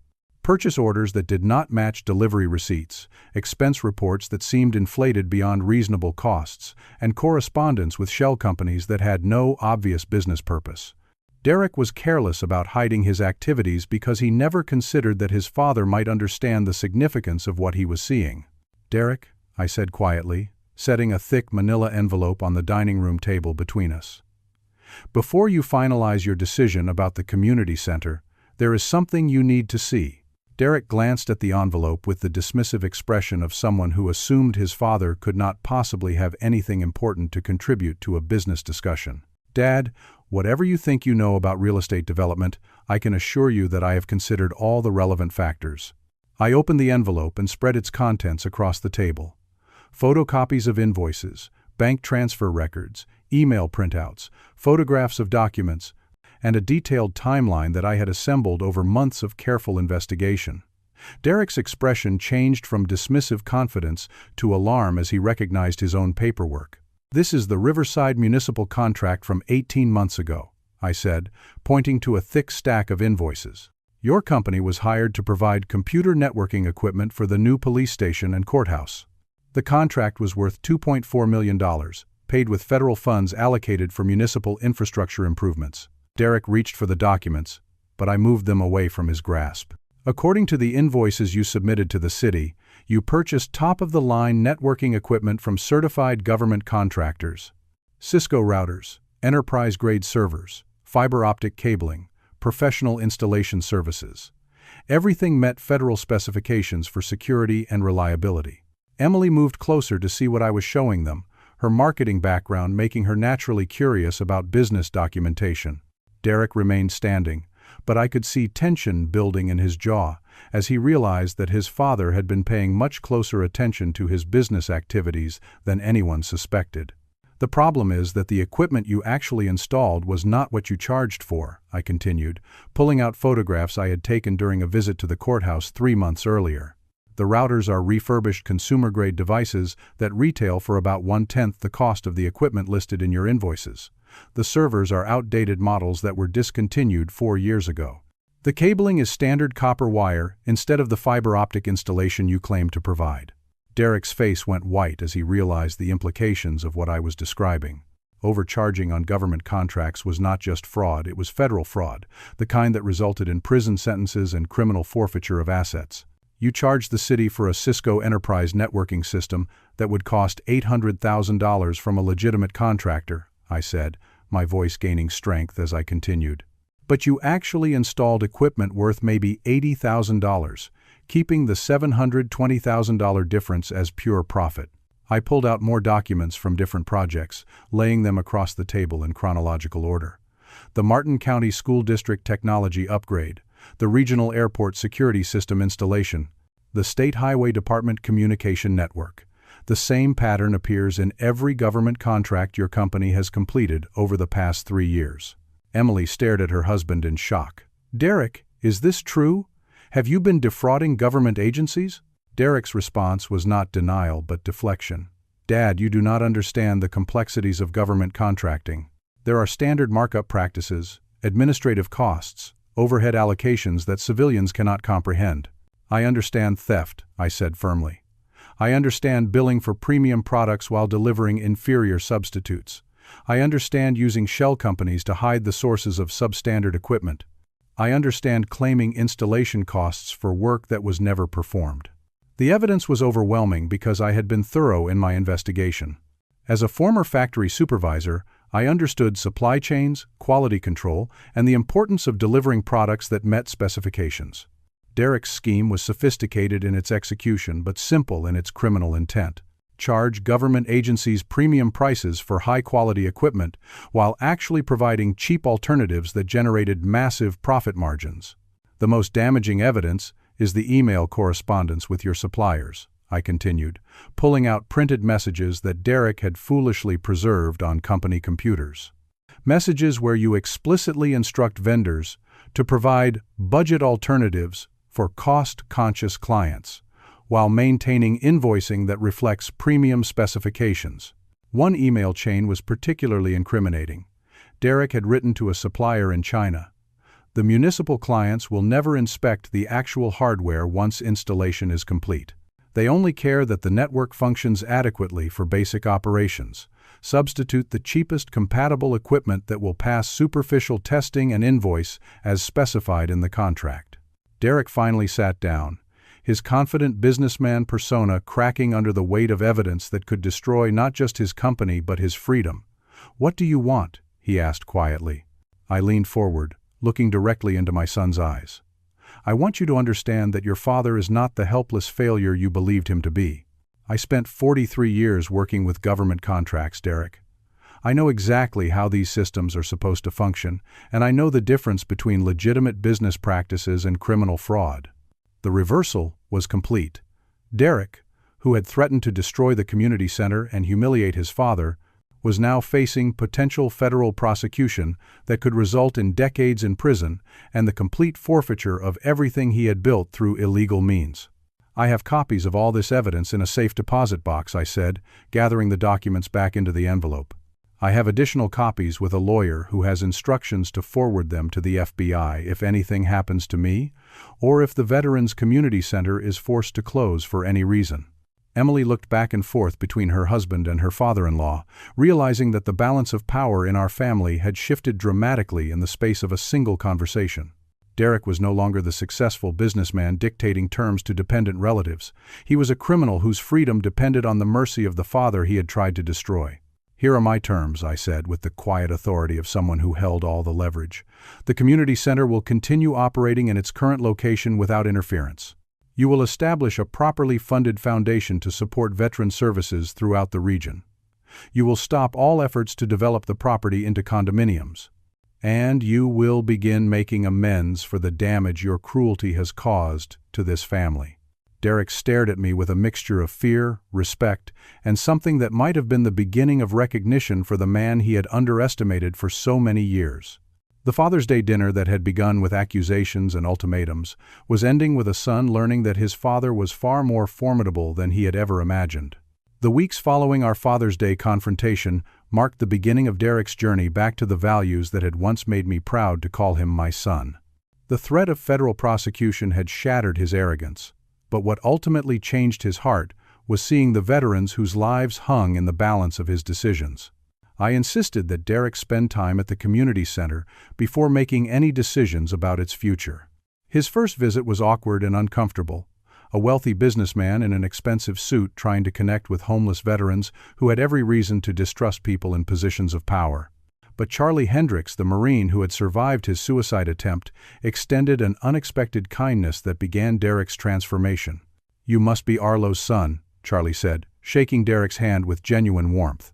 Purchase orders that did not match delivery receipts, expense reports that seemed inflated beyond reasonable costs, and correspondence with shell companies that had no obvious business purpose. Derek was careless about hiding his activities because he never considered that his father might understand the significance of what he was seeing. "Derek," I said quietly, setting a thick manila envelope on the dining room table between us, "before you finalize your decision about the community center, there is something you need to see." Derek glanced at the envelope with the dismissive expression of someone who assumed his father could not possibly have anything important to contribute to a business discussion. "Dad, whatever you think you know about real estate development, I can assure you that I have considered all the relevant factors." I opened the envelope and spread its contents across the table. Photocopies of invoices, bank transfer records, email printouts, photographs of documents, and a detailed timeline that I had assembled over months of careful investigation. Derek's expression changed from dismissive confidence to alarm as he recognized his own paperwork. "This is the Riverside Municipal contract from 18 months ago," I said, pointing to a thick stack of invoices. "Your company was hired to provide computer networking equipment for the new police station and courthouse. The contract was worth $2.4 million, paid with federal funds allocated for municipal infrastructure improvements." Derek reached for the documents, but I moved them away from his grasp. "According to the invoices you submitted to the city, you purchased top-of-the-line networking equipment from certified government contractors. Cisco routers, enterprise-grade servers, fiber optic cabling, professional installation services. Everything met federal specifications for security and reliability." Emily moved closer to see what I was showing them, her marketing background making her naturally curious about business documentation. Derek remained standing, but I could see tension building in his jaw as he realized that his father had been paying much closer attention to his business activities than anyone suspected. "The problem is that the equipment you actually installed was not what you charged for," I continued, pulling out photographs I had taken during a visit to the courthouse 3 months earlier. "The routers are refurbished consumer-grade devices that retail for about 1/10 the cost of the equipment listed in your invoices. The servers are outdated models that were discontinued 4 years ago. The cabling is standard copper wire instead of the fiber optic installation you claim to provide." Derek's face went white as he realized the implications of what I was describing. Overcharging on government contracts was not just fraud, it was federal fraud, the kind that resulted in prison sentences and criminal forfeiture of assets. You charged the city for a Cisco enterprise networking system that would cost $800,000 from a legitimate contractor, I said, my voice gaining strength as I continued. But you actually installed equipment worth maybe $80,000, keeping the $720,000 difference as pure profit. I pulled out more documents from different projects, laying them across the table in chronological order. The Martin County School District Technology Upgrade, the Regional Airport Security System Installation, the State Highway Department Communication Network. The same pattern appears in every government contract your company has completed over the past 3 years. Emily stared at her husband in shock. Derek, is this true? Have you been defrauding government agencies? Derek's response was not denial but deflection. Dad, you do not understand the complexities of government contracting. There are standard markup practices, administrative costs, overhead allocations that civilians cannot comprehend. I understand theft, I said firmly. I understand billing for premium products while delivering inferior substitutes. I understand using shell companies to hide the sources of substandard equipment. I understand claiming installation costs for work that was never performed. The evidence was overwhelming because I had been thorough in my investigation. As a former factory supervisor, I understood supply chains, quality control, and the importance of delivering products that met specifications. Derek's scheme was sophisticated in its execution but simple in its criminal intent. Charge government agencies premium prices for high-quality equipment while actually providing cheap alternatives that generated massive profit margins. The most damaging evidence is the email correspondence with your suppliers, I continued, pulling out printed messages that Derek had foolishly preserved on company computers. Messages where you explicitly instruct vendors to provide budget alternatives for cost-conscious clients, while maintaining invoicing that reflects premium specifications. One email chain was particularly incriminating. Derek had written to a supplier in China. The municipal clients will never inspect the actual hardware once installation is complete. They only care that the network functions adequately for basic operations. Substitute the cheapest compatible equipment that will pass superficial testing and invoice as specified in the contract. Derek finally sat down, his confident businessman persona cracking under the weight of evidence that could destroy not just his company but his freedom. What do you want? He asked quietly. I leaned forward, looking directly into my son's eyes. I want you to understand that your father is not the helpless failure you believed him to be. I spent 43 years working with government contracts, Derek. I know exactly how these systems are supposed to function, and I know the difference between legitimate business practices and criminal fraud. The reversal was complete. Derek, who had threatened to destroy the community center and humiliate his father, was now facing potential federal prosecution that could result in decades in prison and the complete forfeiture of everything he had built through illegal means. I have copies of all this evidence in a safe deposit box, I said, gathering the documents back into the envelope. I have additional copies with a lawyer who has instructions to forward them to the FBI if anything happens to me, or if the Veterans Community Center is forced to close for any reason. Emily looked back and forth between her husband and her father-in-law, realizing that the balance of power in our family had shifted dramatically in the space of a single conversation. Derek was no longer the successful businessman dictating terms to dependent relatives. He was a criminal whose freedom depended on the mercy of the father he had tried to destroy. Here are my terms, I said, with the quiet authority of someone who held all the leverage. The community center will continue operating in its current location without interference. You will establish a properly funded foundation to support veteran services throughout the region. You will stop all efforts to develop the property into condominiums. And you will begin making amends for the damage your cruelty has caused to this family. Derek stared at me with a mixture of fear, respect, and something that might have been the beginning of recognition for the man he had underestimated for so many years. The Father's Day dinner that had begun with accusations and ultimatums was ending with a son learning that his father was far more formidable than he had ever imagined. The weeks following our Father's Day confrontation marked the beginning of Derek's journey back to the values that had once made me proud to call him my son. The threat of federal prosecution had shattered his arrogance, but what ultimately changed his heart was seeing the veterans whose lives hung in the balance of his decisions. I insisted that Derek spend time at the community center before making any decisions about its future. His first visit was awkward and uncomfortable. A wealthy businessman in an expensive suit trying to connect with homeless veterans who had every reason to distrust people in positions of power. But Charlie Hendricks, the Marine who had survived his suicide attempt, extended an unexpected kindness that began Derek's transformation. "You must be Arlo's son," Charlie said, shaking Derek's hand with genuine warmth.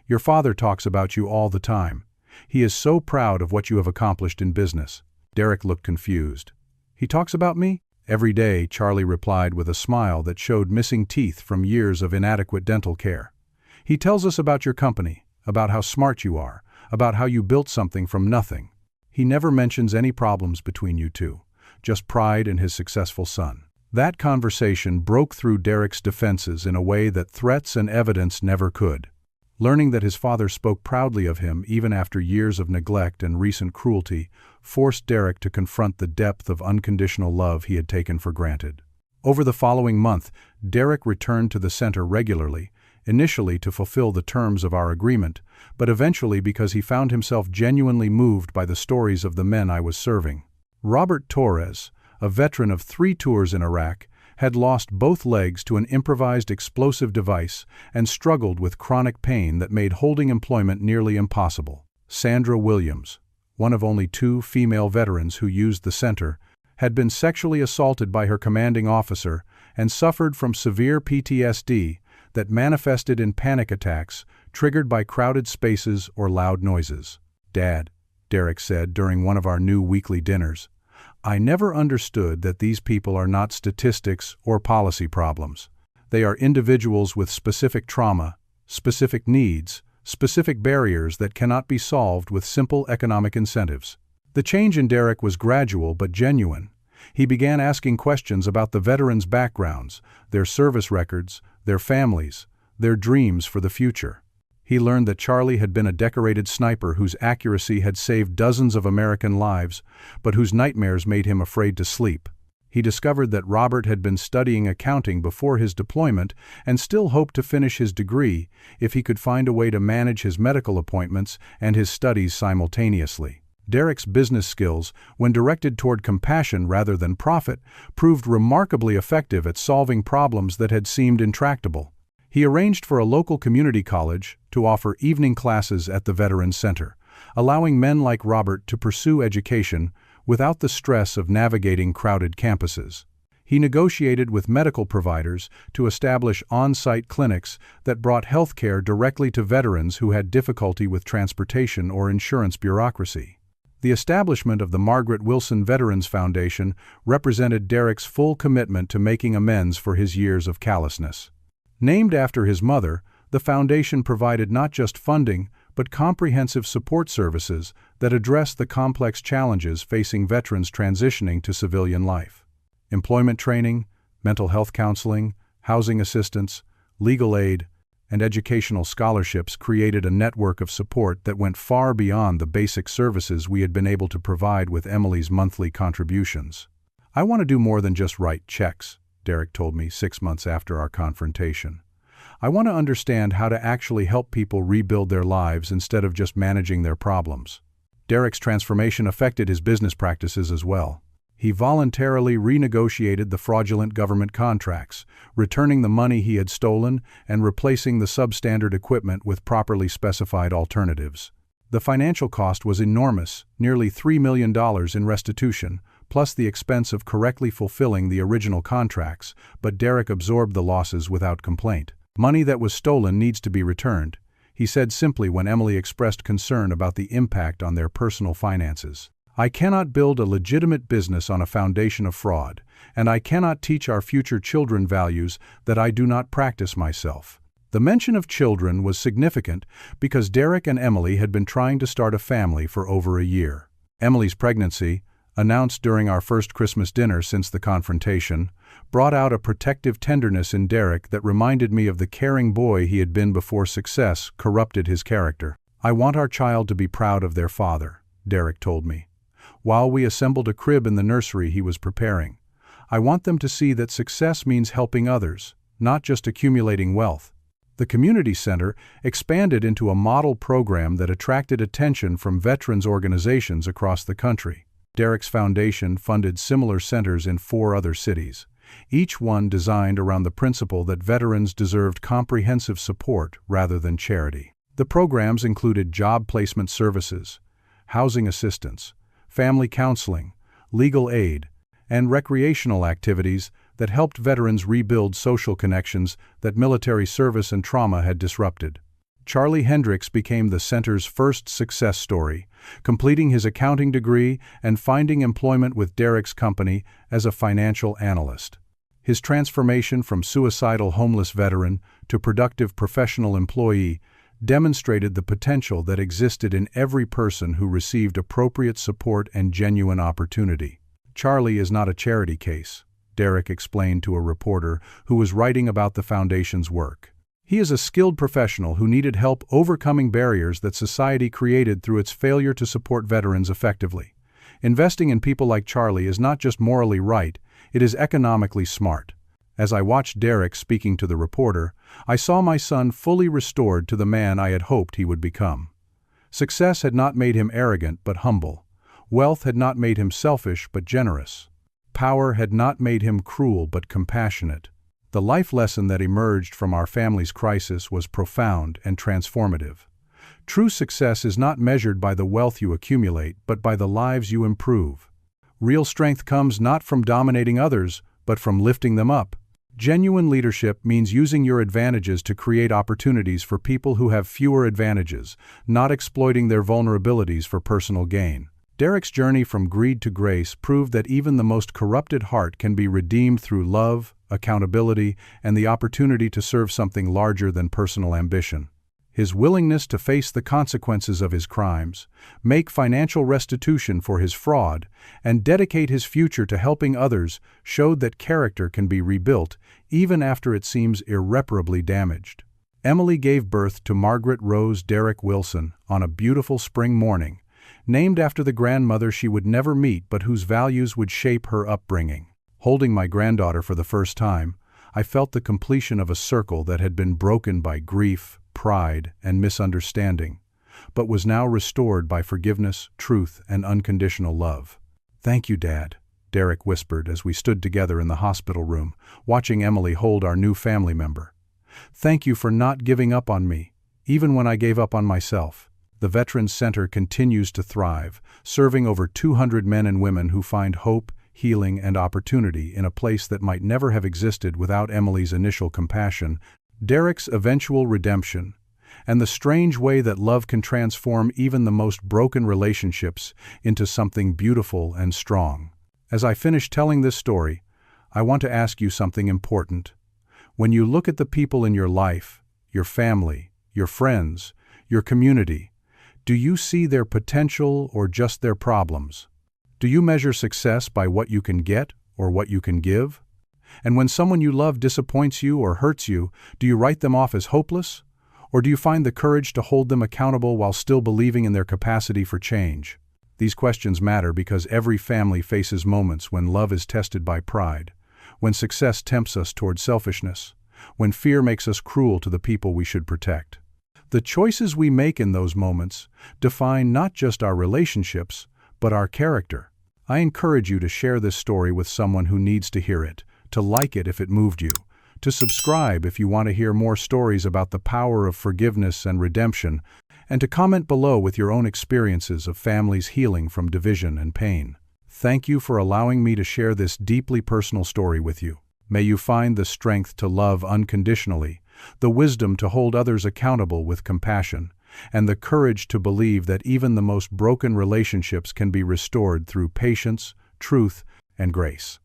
"Your father talks about you all the time. He is so proud of what you have accomplished in business." Derek looked confused. "He talks about me?" "Every day," Charlie replied with a smile that showed missing teeth from years of inadequate dental care. "He tells us about your company, about how smart you are, about how you built something from nothing. He never mentions any problems between you two, just pride in his successful son." That conversation broke through Derek's defenses in a way that threats and evidence never could. Learning that his father spoke proudly of him even after years of neglect and recent cruelty forced Derek to confront the depth of unconditional love he had taken for granted. Over the following month, Derek returned to the center regularly, initially to fulfill the terms of our agreement, but eventually because he found himself genuinely moved by the stories of the men I was serving. Robert Torres, a veteran of 3 tours in Iraq, had lost both legs to an improvised explosive device and struggled with chronic pain that made holding employment nearly impossible. Sandra Williams, one of only 2 female veterans who used the center, had been sexually assaulted by her commanding officer and suffered from severe PTSD that manifested in panic attacks triggered by crowded spaces or loud noises. "Dad," Derek said during one of our new weekly dinners, "I never understood that these people are not statistics or policy problems. They are individuals with specific trauma, specific needs, specific barriers that cannot be solved with simple economic incentives." The change in Derek was gradual but genuine. He began asking questions about the veterans' backgrounds, their service records, their families, their dreams for the future. He learned that Charlie had been a decorated sniper whose accuracy had saved dozens of American lives, but whose nightmares made him afraid to sleep. He discovered that Robert had been studying accounting before his deployment and still hoped to finish his degree if he could find a way to manage his medical appointments and his studies simultaneously. Derek's business skills, when directed toward compassion rather than profit, proved remarkably effective at solving problems that had seemed intractable. He arranged for a local community college to offer evening classes at the Veterans Center, allowing men like Robert to pursue education without the stress of navigating crowded campuses. He negotiated with medical providers to establish on-site clinics that brought health care directly to veterans who had difficulty with transportation or insurance bureaucracy. The establishment of the Margaret Wilson Veterans Foundation represented Derek's full commitment to making amends for his years of callousness. Named after his mother, the foundation provided not just funding, but comprehensive support services that addressed the complex challenges facing veterans transitioning to civilian life. Employment training, mental health counseling, housing assistance, legal aid, and educational scholarships created a network of support that went far beyond the basic services we had been able to provide with Emily's monthly contributions. "I want to do more than just write checks," Derek told me 6 months after our confrontation. "I want to understand how to actually help people rebuild their lives instead of just managing their problems." Derek's transformation affected his business practices as well. He voluntarily renegotiated the fraudulent government contracts, returning the money he had stolen and replacing the substandard equipment with properly specified alternatives. The financial cost was enormous, nearly $3 million in restitution, plus the expense of correctly fulfilling the original contracts, but Derek absorbed the losses without complaint. "Money that was stolen needs to be returned," he said simply when Emily expressed concern about the impact on their personal finances. "I cannot build a legitimate business on a foundation of fraud, and I cannot teach our future children values that I do not practice myself." The mention of children was significant because Derek and Emily had been trying to start a family for over a year. Emily's pregnancy, announced during our first Christmas dinner since the confrontation, brought out a protective tenderness in Derek that reminded me of the caring boy he had been before success corrupted his character. "I want our child to be proud of their father," Derek told me, while we assembled a crib in the nursery he was preparing. "I want them to see that success means helping others, not just accumulating wealth. The community center expanded into a model program that attracted attention from veterans organizations across the country. Derek's foundation funded similar centers in 4 other cities, each one designed around the principle that veterans deserved comprehensive support rather than charity. The programs included job placement services, housing assistance, family counseling, legal aid, and recreational activities that helped veterans rebuild social connections that military service and trauma had disrupted. Charlie Hendricks became the center's first success story, completing his accounting degree and finding employment with Derek's company as a financial analyst. His transformation from suicidal homeless veteran to productive professional employee demonstrated the potential that existed in every person who received appropriate support and genuine opportunity. Charlie is not a charity case, Derek explained to a reporter who was writing about the foundation's work. He is a skilled professional who needed help overcoming barriers that society created through its failure to support veterans effectively. Investing in people like Charlie is not just morally right, it is economically smart. As I watched Derek speaking to the reporter, I saw my son fully restored to the man I had hoped he would become. Success had not made him arrogant but humble. Wealth had not made him selfish but generous. Power had not made him cruel but compassionate. The life lesson that emerged from our family's crisis was profound and transformative. True success is not measured by the wealth you accumulate, but by the lives you improve. Real strength comes not from dominating others, but from lifting them up. Genuine leadership means using your advantages to create opportunities for people who have fewer advantages, not exploiting their vulnerabilities for personal gain. Derek's journey from greed to grace proved that even the most corrupted heart can be redeemed through love, accountability, and the opportunity to serve something larger than personal ambition. His willingness to face the consequences of his crimes, make financial restitution for his fraud, and dedicate his future to helping others showed that character can be rebuilt even after it seems irreparably damaged. Emily gave birth to Margaret Rose Derek Wilson on a beautiful spring morning, named after the grandmother she would never meet but whose values would shape her upbringing. Holding my granddaughter for the first time, I felt the completion of a circle that had been broken by grief, pride, and misunderstanding, but was now restored by forgiveness, truth, and unconditional love. "Thank you, Dad," Derek whispered as we stood together in the hospital room, watching Emily hold our new family member. "Thank you for not giving up on me, even when I gave up on myself." The Veterans Center continues to thrive, serving over 200 men and women who find hope, healing, and opportunity in a place that might never have existed without Emily's initial compassion, Derek's eventual redemption, and the strange way that love can transform even the most broken relationships into something beautiful and strong. As I finish telling this story, I want to ask you something important. When you look at the people in your life, your family, your friends, your community, do you see their potential or just their problems? Do you measure success by what you can get or what you can give? And when someone you love disappoints you or hurts you, do you write them off as hopeless? Or do you find the courage to hold them accountable while still believing in their capacity for change? These questions matter because every family faces moments when love is tested by pride, when success tempts us toward selfishness, when fear makes us cruel to the people we should protect. The choices we make in those moments define not just our relationships, but our character. I encourage you to share this story with someone who needs to hear it, to like it if it moved you, to subscribe if you want to hear more stories about the power of forgiveness and redemption, and to comment below with your own experiences of families healing from division and pain. Thank you for allowing me to share this deeply personal story with you. May you find the strength to love unconditionally, the wisdom to hold others accountable with compassion, and the courage to believe that even the most broken relationships can be restored through patience, truth, and grace.